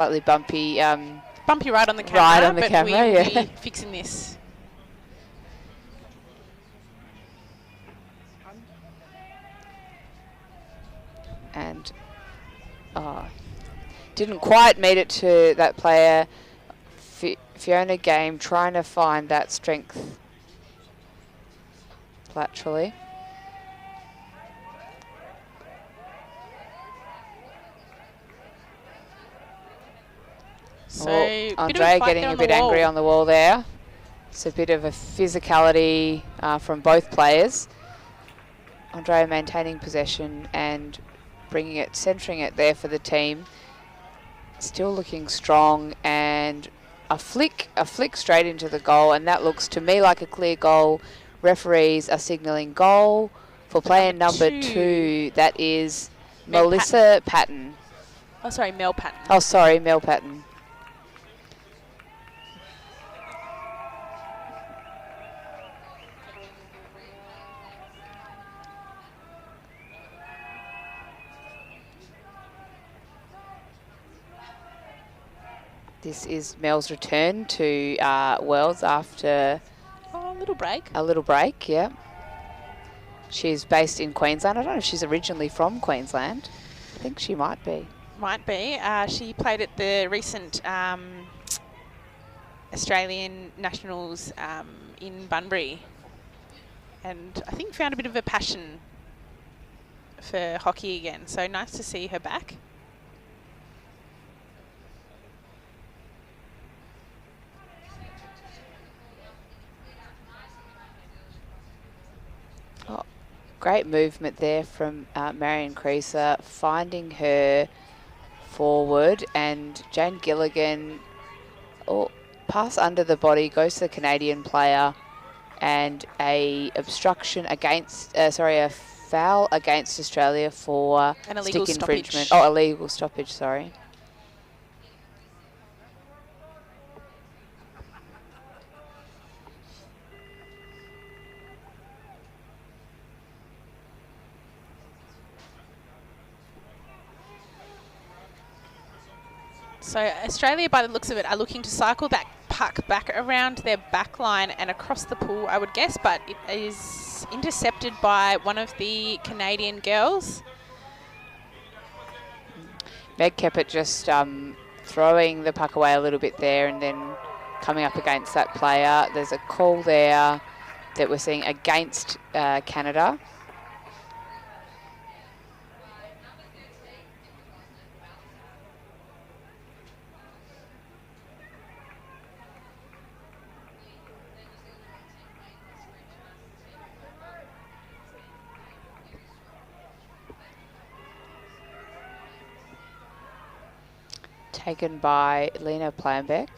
slightly bumpy. Bumpy ride on the camera, ride on the but camera, we'll yeah. be fixing this. And didn't quite meet it to that player. Fiona Game trying to find that strength laterally. So Andrea getting a bit angry on the wall there. It's a bit of a physicality from both players. Andrea maintaining possession and bringing it, centering it there for the team. Still looking strong, and a flick straight into the goal, and that looks to me like a clear goal. Referees are signalling goal for player number two. That is Melissa Patton. Oh, sorry, Mel Patton. Oh, sorry, Mel Patton. This is Mel's return to Wells after a little break. A little break, yeah. She's based in Queensland. I don't know if she's originally from Queensland. I think she might be. Might be. She played at the recent Australian Nationals in Bunbury, and I think found a bit of a passion for hockey again. So nice to see her back. Great movement there from Marion Creaser, finding her forward, and Jane Gilligan, pass under the body, goes to the Canadian player, and a obstruction against, a foul against Australia for an illegal stick infringement. Stoppage. Oh, illegal stoppage, sorry. So Australia, by the looks of it, are looking to cycle that puck back around their back line and across the pool, I would guess, but it is intercepted by one of the Canadian girls. Meg Keppert just throwing the puck away a little bit there and then coming up against that player. There's a call there that we're seeing against Canada. Taken by Lena Planbeck.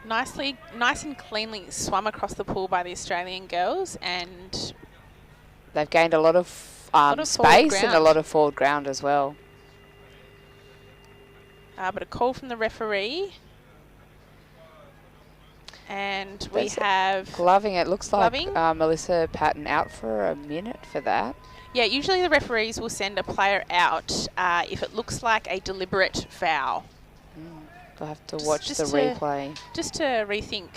Nice and cleanly swum across the pool by the Australian girls, and they've gained a lot of space and a lot of forward ground as well. But a call from the referee, and we have gloving. It looks like Melissa Patton out for a minute for that. Yeah, usually the referees will send a player out if it looks like a deliberate foul. We'll have to watch the replay. Just to rethink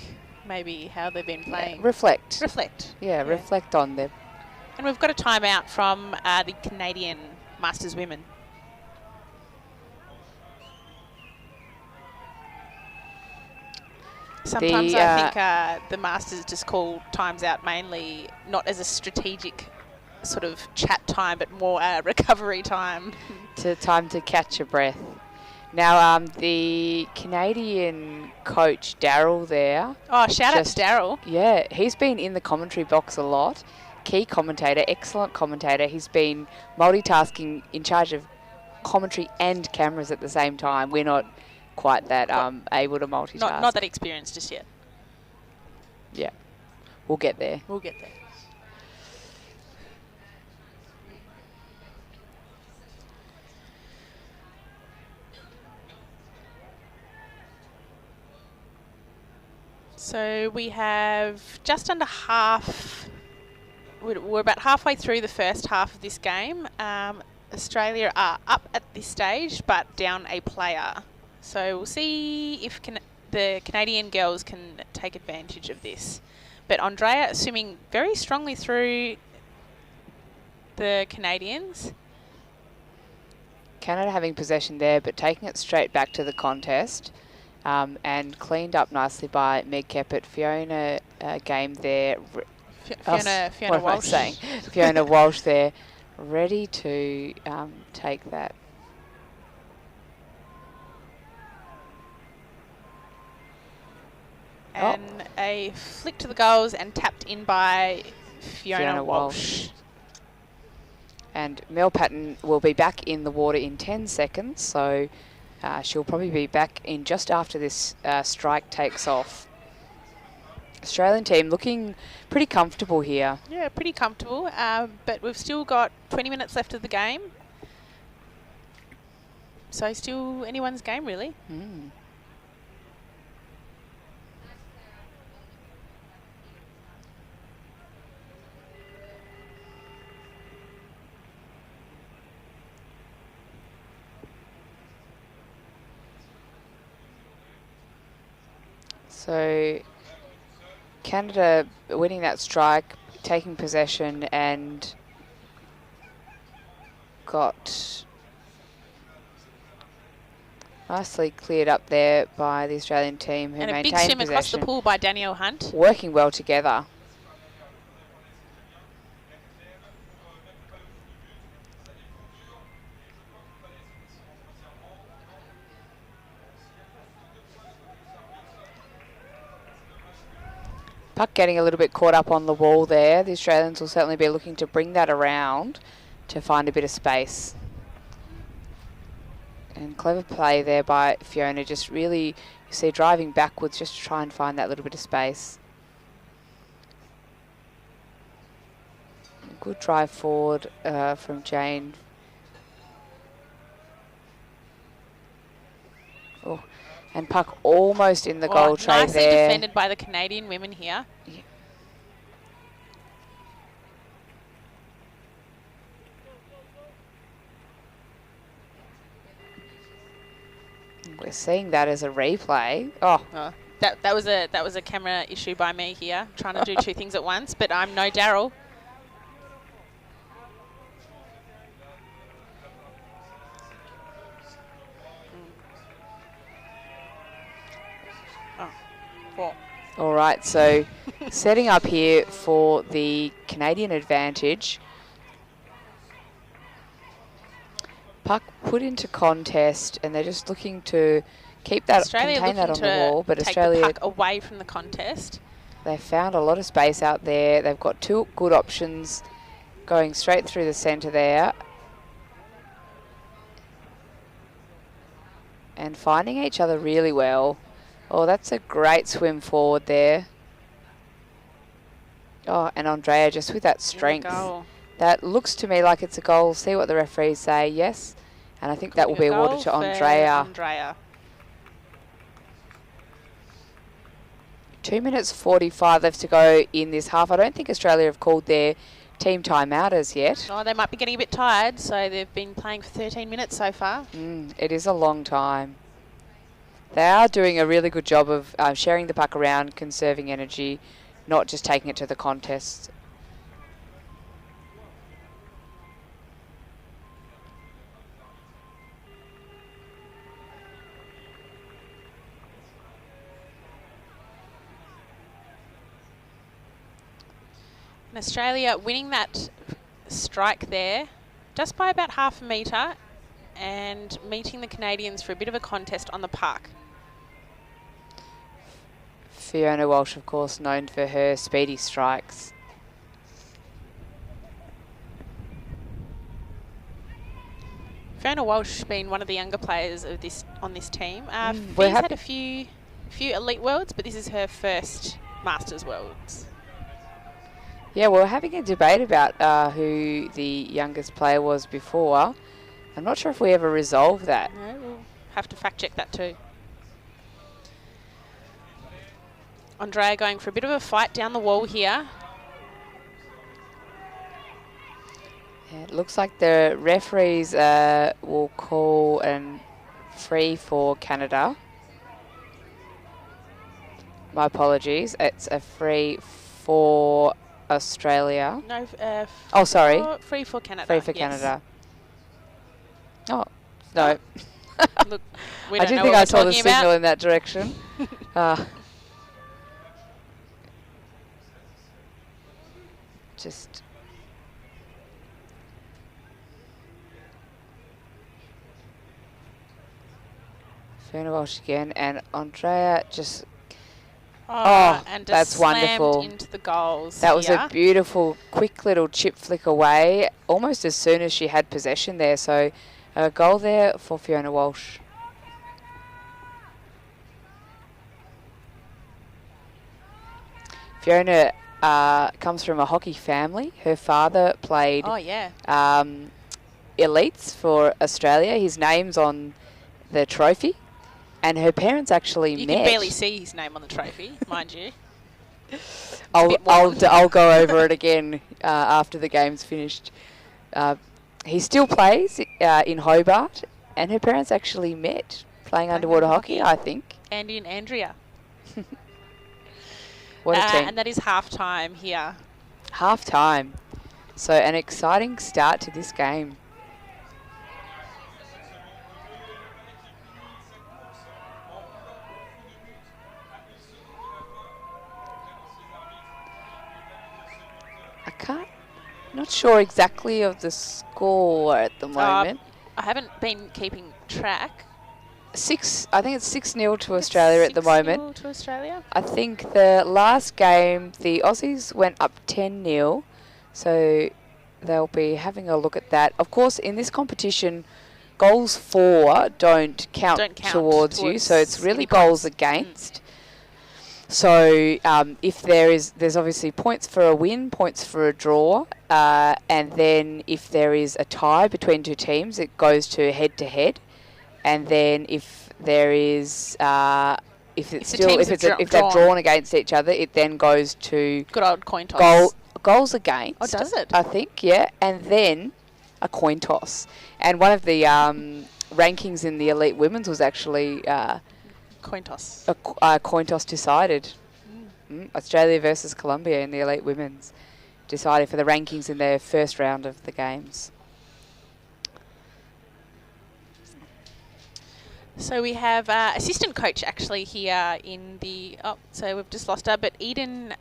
maybe how they've been playing. Yeah, reflect. Reflect. Yeah, reflect on them. And we've got a timeout from the Canadian Masters women. Sometimes I think the Masters just call times out mainly not as a strategic sort of chat time, but more recovery time. Time to catch your breath. Now, the Canadian coach, Daryl, there. Oh, shout out to Daryl. Yeah, he's been in the commentary box a lot. Key commentator, excellent commentator. He's been multitasking, in charge of commentary and cameras at the same time. We're not quite that able to multitask. Not that experienced just yet. Yeah, we'll get there. We'll get there. So we have just under half. We're about halfway through the first half of this game. Australia are up at this stage, but down a player. So we'll see if the Canadian girls can take advantage of this. But Andrea swimming very strongly through the Canadians. Canada having possession there, but taking it straight back to the contest, and cleaned up nicely by Meg Keppert. Fiona game there. Fiona what am I Walsh. saying? Fiona Walsh there, ready to take that. And a flick to the goals and tapped in by Fiona Walsh. And Mel Patton will be back in the water in 10 seconds, so she'll probably be back in just after this strike takes off. Australian team looking pretty comfortable here. Yeah, pretty comfortable, but we've still got 20 minutes left of the game. So still anyone's game, really. Mm. So Canada winning that strike, taking possession, and got nicely cleared up there by the Australian team, who and a maintained big swim possession, across the pool by Danielle Hunt. working well together. Puck getting a little bit caught up on the wall there. The Australians will certainly be looking to bring that around to find a bit of space. And clever play there by Fiona, just really, you see, driving backwards just to try and find that little bit of space. Good drive forward from Jane. Oh, and puck almost in the goal tray nicely there. Defended by the Canadian women here. Yeah. We're seeing that as a replay. Oh, that was a camera issue by me here, trying to do two things at once. But I'm no Daryl. all right, so setting up here for the Canadian advantage. Puck put into contest, and they're just looking to keep that, contain that on the wall. But Australia take the puck away from the contest. They found a lot of space out there. They've got two good options going straight through the centre there. And finding each other really well. Oh, that's a great swim forward there. Oh, and Andrea just with that strength. That looks to me like it's a goal. See what the referees say. Yes. And I think that will be awarded to Andrea. 2 minutes 45 left to go in this half. I don't think Australia have called their team timeout as yet. Oh, they might be getting a bit tired, so they've been playing for 13 minutes so far. It is a long time. They are doing a really good job of sharing the puck around, conserving energy, not just taking it to the contest. And Australia winning that strike there just by about half a metre and meeting the Canadians for a bit of a contest on the puck. Fiona Walsh, of course, known for her speedy strikes. Fiona Walsh being one of the younger players of on this team. We're Fi's had a few elite worlds, but this is her first Masters Worlds. Yeah, we're having a debate about who the youngest player was before. I'm not sure if we ever resolved that. No, we'll have to fact check that too. Andrea going for a bit of a fight down the wall here. Yeah, it looks like the referees will call an free for Canada. My apologies. It's a free for Australia. No. Oh, sorry. Free for Canada. Free for yes. Canada. Oh, no. Look, we I don't didn't know think what I we're saw the talking signal about. in that direction. Just... Fiona Walsh again, and Andrea just... Oh, and that's wonderful. Into the goals. That was here. a beautiful, quick little chip flick away, almost as soon as she had possession there. So a goal there for Fiona Walsh. Fiona comes from a hockey family. Her father played elites for Australia. His name's on the trophy. And her parents actually met. You can barely see his name on the trophy, mind you. I'll go over it again after the game's finished. He still plays in Hobart, and her parents actually met playing underwater hockey, I think. Andy and Andrea. What a team. And that is half-time here. Half-time. So an exciting start to this game. Not sure exactly of the score at the moment. I haven't been keeping track. I think it's 6-0 to Australia at the moment. 6-0 to Australia. I think the last game, the Aussies went up 10-0. So they'll be having a look at that. Of course, in this competition, goals for don't count towards you. So it's really goals against. So if there's obviously points for a win, points for a draw, and then if there is a tie between two teams, it goes to head-to-head, and then if there is if they've drawn against each other, it then goes to good old coin toss. Goals against. Oh, does it? I think, yeah, and then a coin toss. And one of the rankings in the elite women's was actually. Coin toss. A coin toss decided. Australia versus Colombia in the elite women's decided for the rankings in their first round of the games. So we have assistant coach actually here in the... Oh, so we've just lost her. But Eden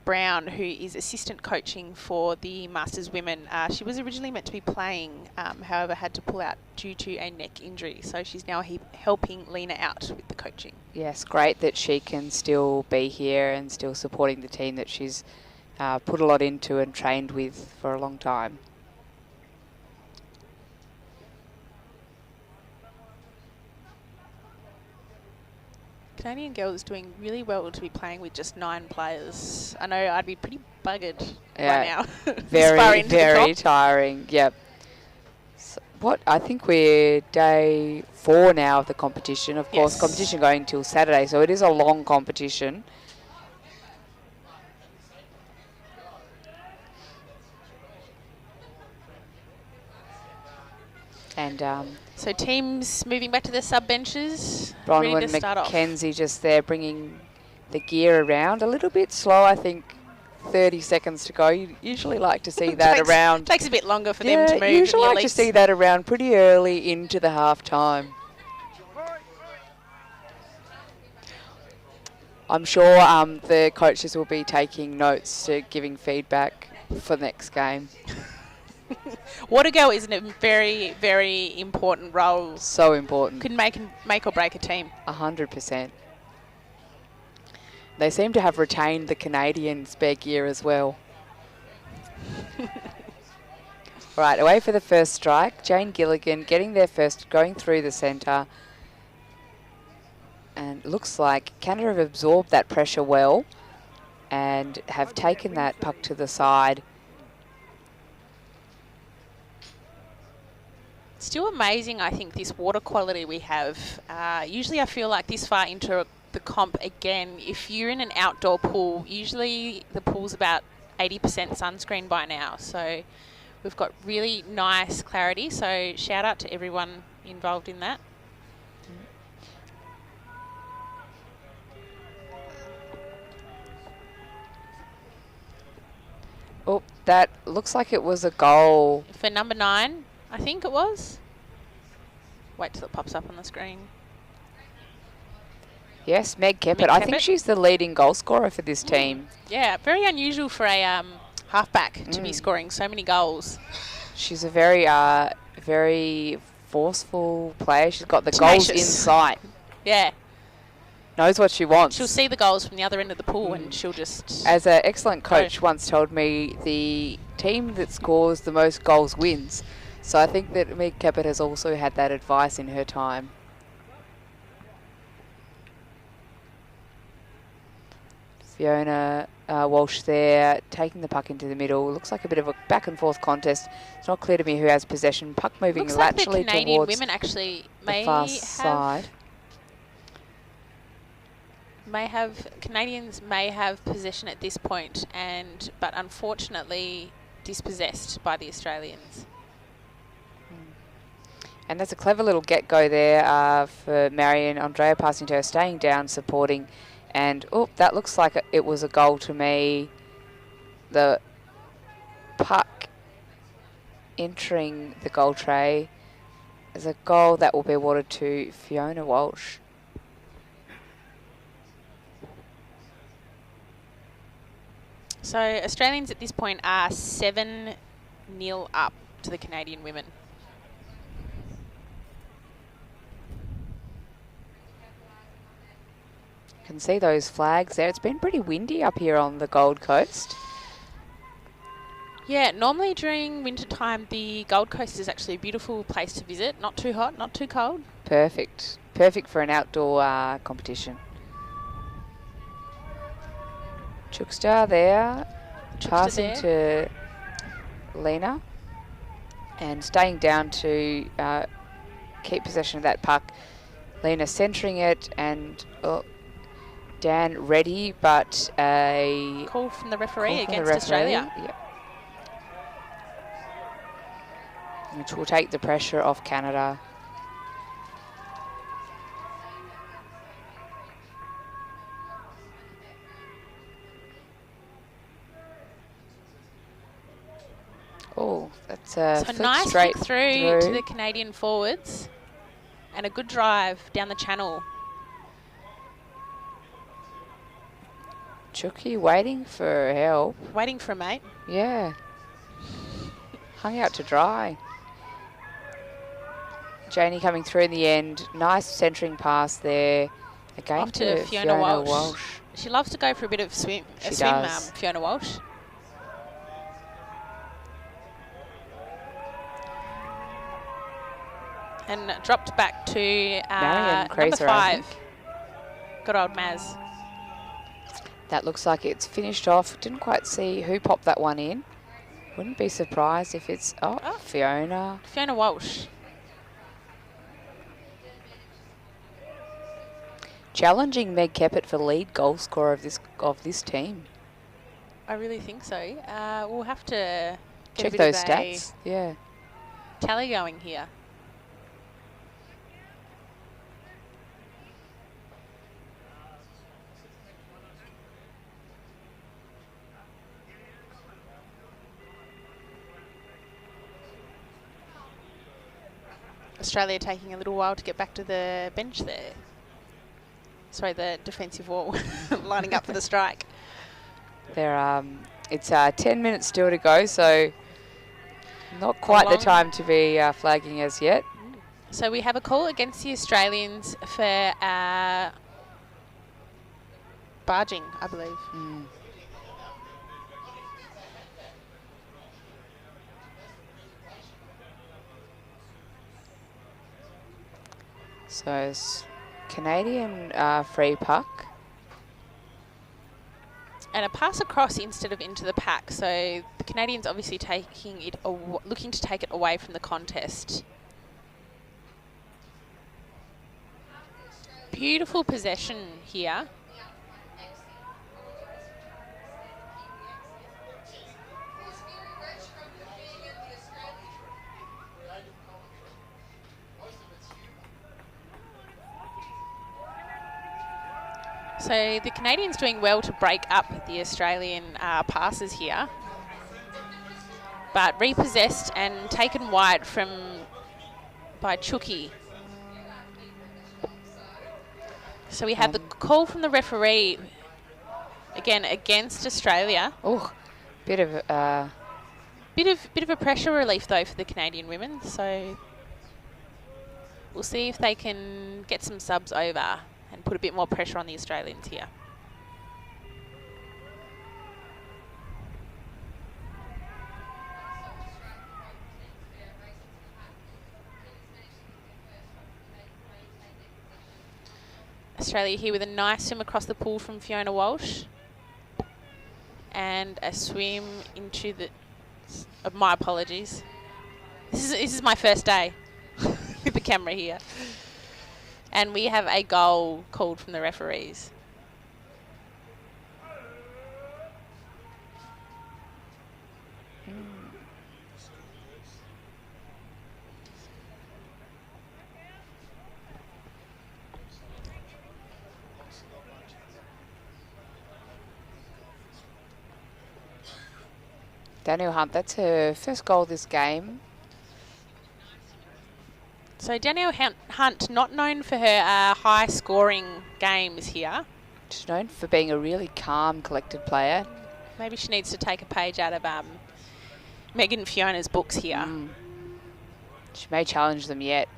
Brown, who is assistant coaching for the Masters Women. She was originally meant to be playing, however had to pull out due to a neck injury. So she's now helping Lena out with the coaching. Yes, great that she can still be here and still supporting the team that she's put a lot into and trained with for a long time. Canadian girls doing really well to be playing with just 9 players. I know I'd be pretty buggered right now. Very tiring. Yep. So I think we're day 4 now of the competition. Of course, competition going till Saturday, so it is a long competition. And so teams moving back to their sub benches. Bronwyn McKenzie just there bringing the gear around a little bit slow. I think 30 seconds to go. You usually like to see that around. Takes a bit longer for them to move. Usually like to see that around pretty early into the half time. I'm sure the coaches will be taking notes to giving feedback for the next game. Water girl is a very, very important role. So important. Could make or break a team. 100%. They seem to have retained the Canadian spare gear as well. Right, away for the first strike. Jane Gilligan getting there first, going through the centre. And looks like Canada have absorbed that pressure well and have taken that puck to the side. Still amazing, I think, this water quality we have. Usually I feel like this far into the comp, again, if you're in an outdoor pool, usually the pool's about 80% sunscreen by now. So we've got really nice clarity. So shout out to everyone involved in that. Oh, that looks like it was a goal. For number 9, I think it was. Wait till it pops up on the screen. Yes, Meg Keppert. I think she's the leading goal scorer for this team. Yeah, very unusual for a halfback to be scoring so many goals. She's a very, very forceful player. She's got the goals in sight. Yeah. Knows what she wants. She'll see the goals from the other end of the pool and she'll just... As an excellent coach once told me, the team that scores the most goals wins. So I think that Meg Keppert has also had that advice in her time. Fiona Walsh there, taking the puck into the middle. Looks like a bit of a back and forth contest. It's not clear to me who has possession. Puck moving laterally like the Canadian towards women actually may the far side. Canadians may have possession at this point, but unfortunately dispossessed by the Australians. And that's a clever little get-go there for Marion. Andrea passing to her, staying down, supporting. And, oh, that looks like it was a goal to me. The puck entering the goal tray is a goal that will be awarded to Fiona Walsh. So Australians at this point are 7-0 up to the Canadian women. Can see those flags there. It's been pretty windy up here on the Gold Coast. Yeah, normally during winter time the Gold Coast is actually a beautiful place to visit. Not too hot, not too cold. Perfect. Perfect for an outdoor competition. Chookstar there, passing to Lena and staying down to keep possession of that puck. Lena centering it and Dan ready, but a call from the referee against Australia. Yep. Which will take the pressure off Canada. Oh, that's a nice flick through to the Canadian forwards and a good drive down the channel. Chookie waiting for help. Waiting for a mate. Yeah. Hung out to dry. Janie coming through in the end. Nice centering pass there. Again off to Fiona Walsh. She loves to go for a bit of swim. Fiona Walsh. And dropped back to number 5. Good old Maz. That looks like it's finished off. Didn't quite see who popped that one in. Wouldn't be surprised if it's Fiona. Fiona Walsh. Challenging Meg Keppert for lead goal scorer of this team. I really think so. We'll have to check those stats. Yeah. Tally going here. Australia taking a little while to get back to the bench there. Sorry, the defensive wall, lining up for the strike. It's 10 minutes still to go, so not quite the time to be flagging as yet. So we have a call against the Australians for barging, I believe. So it's Canadian free puck. And a pass across instead of into the pack. So the Canadians obviously taking it, looking to take it away from the contest. Beautiful possession here. So the Canadians doing well to break up the Australian passes here, but repossessed and taken wide by Chuki. So we have the call from the referee again against Australia. Oh, bit of a pressure relief though for the Canadian women. So we'll see if they can get some subs over and put a bit more pressure on the Australians here. Australia here with a nice swim across the pool from Fiona Walsh. And a swim into the... my apologies. This is my first day with the camera here. And we have a goal called from the referees. Danielle Hunt, that's her first goal this game. So Danielle Hunt, not known for her high-scoring games here. She's known for being a really calm, collected player. Maybe she needs to take a page out of Megan Fiona's books here. She may challenge them yet.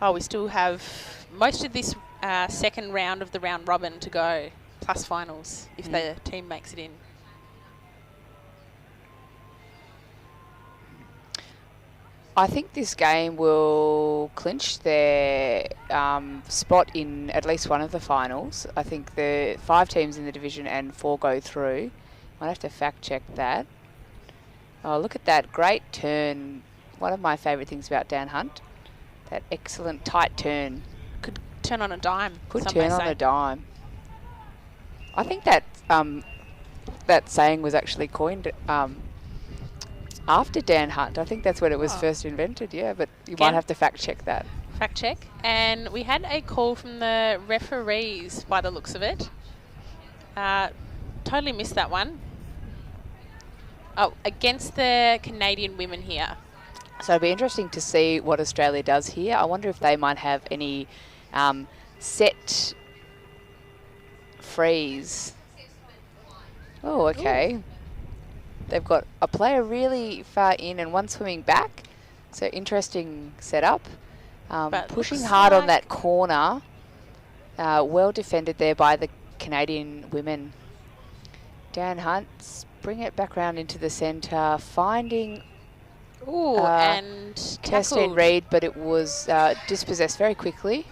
Oh, we still have most of this second round of the round robin to go, plus finals, if the team makes it in. I think this game will clinch their spot in at least one of the finals. I think the 5 teams in the division and 4 go through. Might have to fact check that. Oh, look at that great turn. One of my favourite things about Dan Hunt. That excellent tight turn. Could turn on a dime. Could turn on a dime. I think that that saying was actually coined after Dan Hunt. I think that's when it was first invented, yeah, but you might have to fact check that. Fact check. And we had a call from the referees by the looks of it. Totally missed that one. Oh, against the Canadian women here. So it'll be interesting to see what Australia does here. I wonder if they might have any set freeze. Oh, okay. Ooh. They've got a player really far in and one swimming back. So interesting setup. Pushing hard on that corner. Well defended there by the Canadian women. Dan Hunt, bring it back round into the centre. Finding and Kirsten Reid, but it was dispossessed very quickly.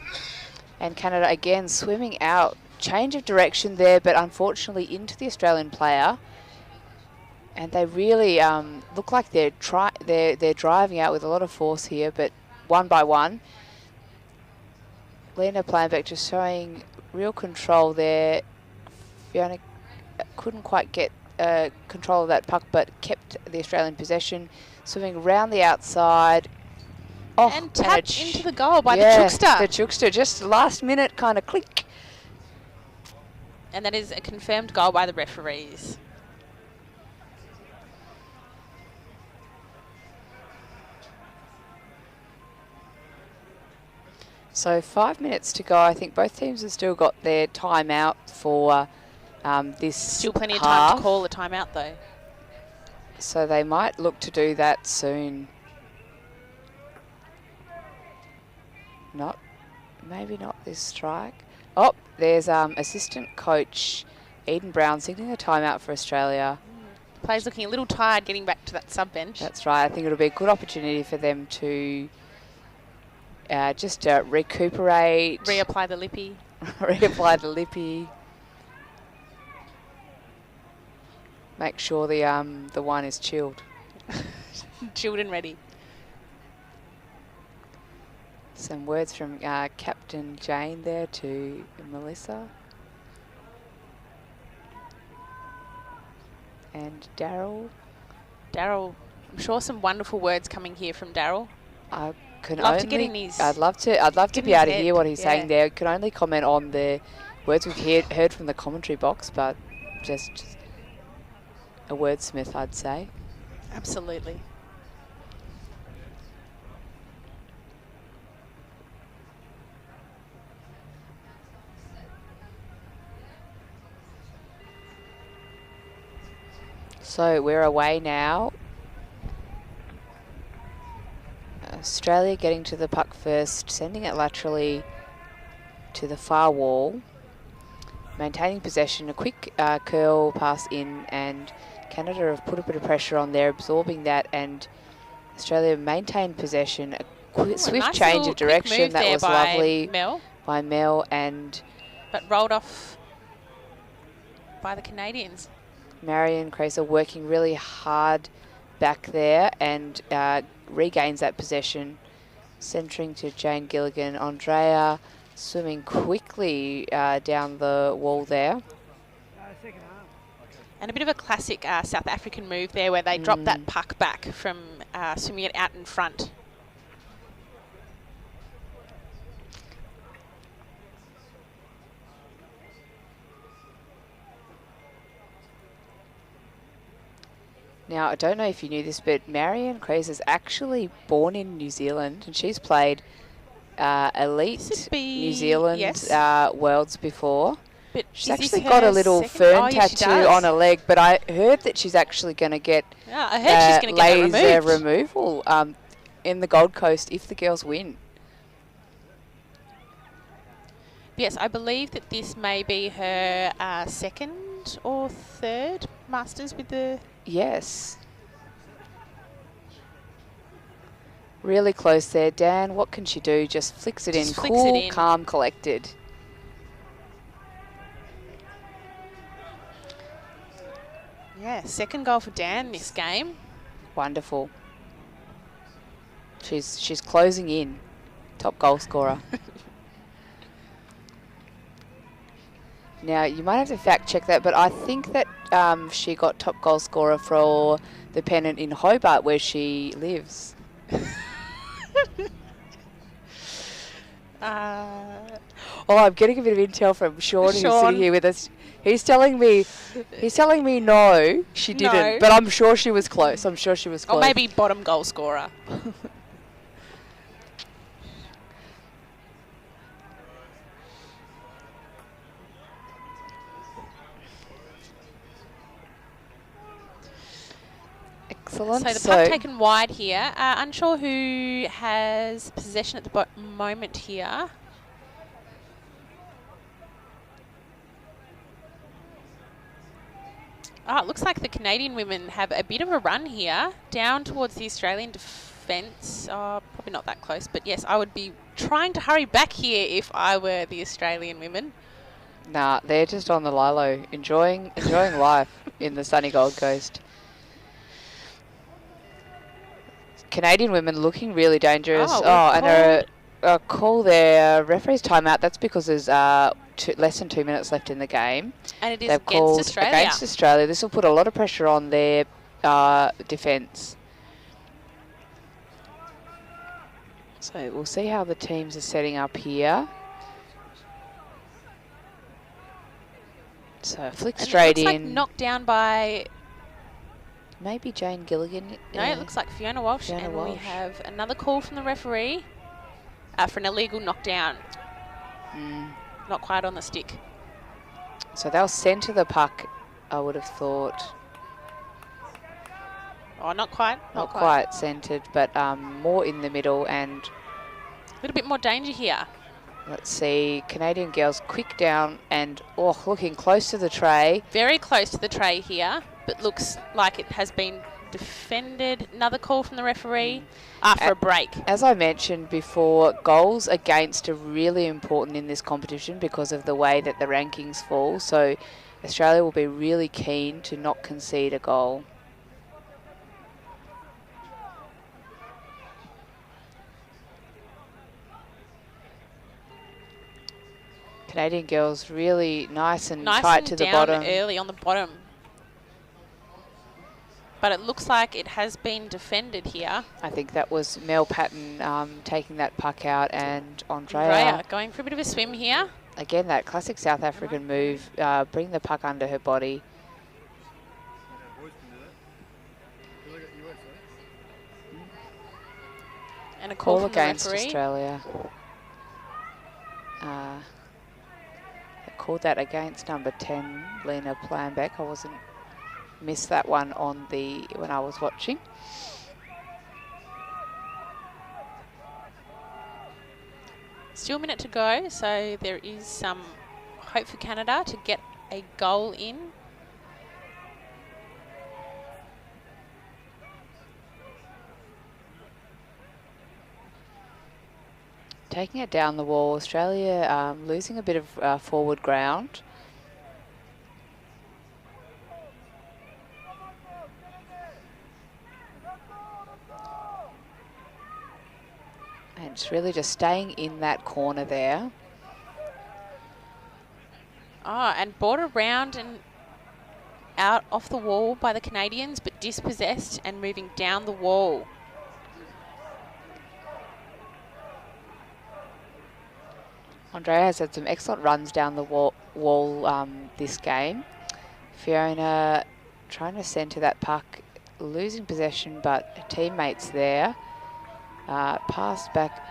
And Canada again swimming out. Change of direction there, but unfortunately into the Australian player. And they really look like they're driving out with a lot of force here, but one by one. Lena Planbeck just showing real control there. Fiona couldn't quite get control of that puck, but kept the Australian possession. Swimming round the outside. Oh, and tapped into the goal by the Chookster. The Chookster, just last minute kind of click. And that is a confirmed goal by the referees. So 5 minutes to go. I think both teams have still got their timeout for this Still plenty of time to call a timeout though. So they might look to do that soon. Maybe not this strike. Oh, there's assistant coach Eden Brown signaling a timeout for Australia. Players looking a little tired getting back to that sub bench. That's right. I think it'll be a good opportunity for them to just recuperate. Reapply the lippy. Reapply the lippy. Make sure the wine is chilled. Chilled and ready. Some words from Captain Jane there to Melissa. And Daryl. Daryl, I'm sure some wonderful words coming here from Daryl. I'd love to be able to hear what he's saying there. Can only comment on the words we've heard from the commentary box, but just a wordsmith, I'd say. Absolutely. So we're away now. Australia getting to the puck first, sending it laterally to the far wall. Maintaining possession, a quick curl pass in, and Canada have put a bit of pressure on there, absorbing that, and Australia maintained possession. A swift nice change of direction, that was lovely by Mel, but rolled off by the Canadians. Marion Crazer working really hard back there and regains that possession, centering to Jane Gilligan. Andrea swimming quickly down the wall there. And a bit of a classic South African move there where they drop that puck back from swimming it out in front. Now, I don't know if you knew this, but Marianne Craze is actually born in New Zealand, and she's played elite New Zealand Worlds before. But she's actually got a little fern tattoo on her leg, but I heard that she's actually going to get laser removal in the Gold Coast if the girls win. Yes, I believe that this may be her second or third Masters with the... Yes. Really close there. Dan, what can she do? Just flicks it in. Cool, calm, collected. Yeah, second goal for Dan this game. Wonderful. She's closing in. Top goal scorer. Now, you might have to fact check that, but I think that she got top goal scorer for the pennant in Hobart, where she lives. Oh, I'm getting a bit of intel from Sean, who's sitting here with us. He's telling me no, she didn't, but I'm sure she was close. I'm sure she was close. Or maybe bottom goal scorer. Excellent. So the puck taken wide here. Unsure who has possession at the moment here. It looks like the Canadian women have a bit of a run here, down towards the Australian defence. Probably not that close, but yes, I would be trying to hurry back here if I were the Australian women. Nah, they're just on the lilo, enjoying life in the sunny Gold Coast. Canadian women looking really dangerous. And a call there, referee's timeout. That's because there's less than 2 minutes left in the game. And it is They've against Australia. Against Australia. This will put a lot of pressure on their defence. So we'll see how the teams are setting up here. So flick straight in. Like knocked down by... Maybe Jane Gilligan. No, it looks like Fiona Walsh. We have another call from the referee for an illegal knockdown. Not quite on the stick. So they'll centre the puck, I would have thought. Oh, not quite. Not quite centred, but more in the middle and... A little bit more danger here. Let's see, Canadian girls quick down and looking close to the tray. Very close to the tray here, but looks like it has been defended. Another call from the referee after a break. As I mentioned before, goals against are really important in this competition because of the way that the rankings fall. So Australia will be really keen to not concede a goal. Canadian girls really nice and tight to the bottom. Early on the bottom. But it looks like it has been defended here. I think that was Mel Patton taking that puck out and Andrea going for a bit of a swim here. again, that classic South African move, bring the puck under her body. And a call from against the referee. Australia. I called that against number 10, Lena Planbeck. I missed that one when I was watching. Still a minute to go, so there is some hope for Canada to get a goal in. Taking it down the wall, Australia losing a bit of forward ground. And it's really just staying in that corner there. Oh, and brought around and out off the wall by the Canadians, but dispossessed and moving down the wall. Andrea has had some excellent runs down the wall this game. Fiona trying to centre that puck, losing possession, but her teammates there. Passed back,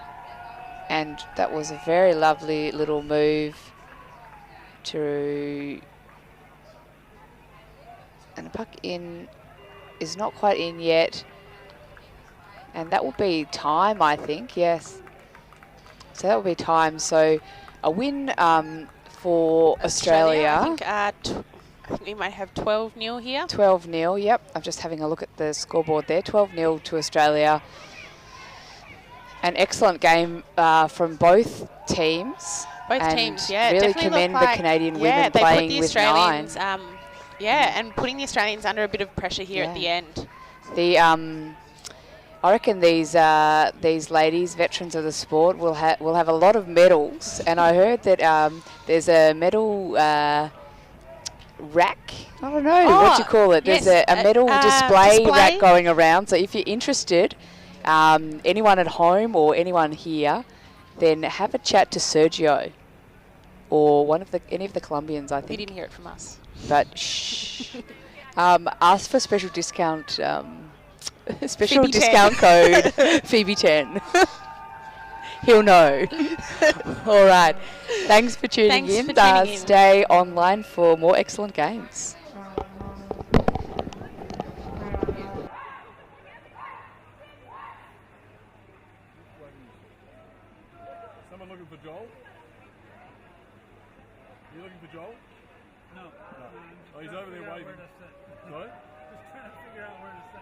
and that was a very lovely little move to... And the puck in is not quite in yet. And that will be time, I think, yes. So that will be time. So a win for Australia. I think we might have 12-0 here. 12-0, yep. I'm just having a look at the scoreboard there. 12-0 to Australia. An excellent game from both teams. Both teams, yeah. Really definitely commend the Canadian women playing with 9. And putting the Australians under a bit of pressure here at the end. I reckon these ladies, veterans of the sport, will have a lot of medals. And I heard that there's a medal rack. I don't know what you call it. Yes, There's a medal display rack going around. So if you're interested, anyone at home or anyone here, then have a chat to Sergio or any of the Colombians, I think. You didn't hear it from us. But shh. Ask for special discount. Special Phoebe discount code Phoebe10. He'll know. All right. Thanks for tuning in. Stay online for more excellent games. Someone looking for Joel? You looking for Joel? No. Oh, he's over there waiting. Where to sit. Sorry? Just trying to figure out where to sit.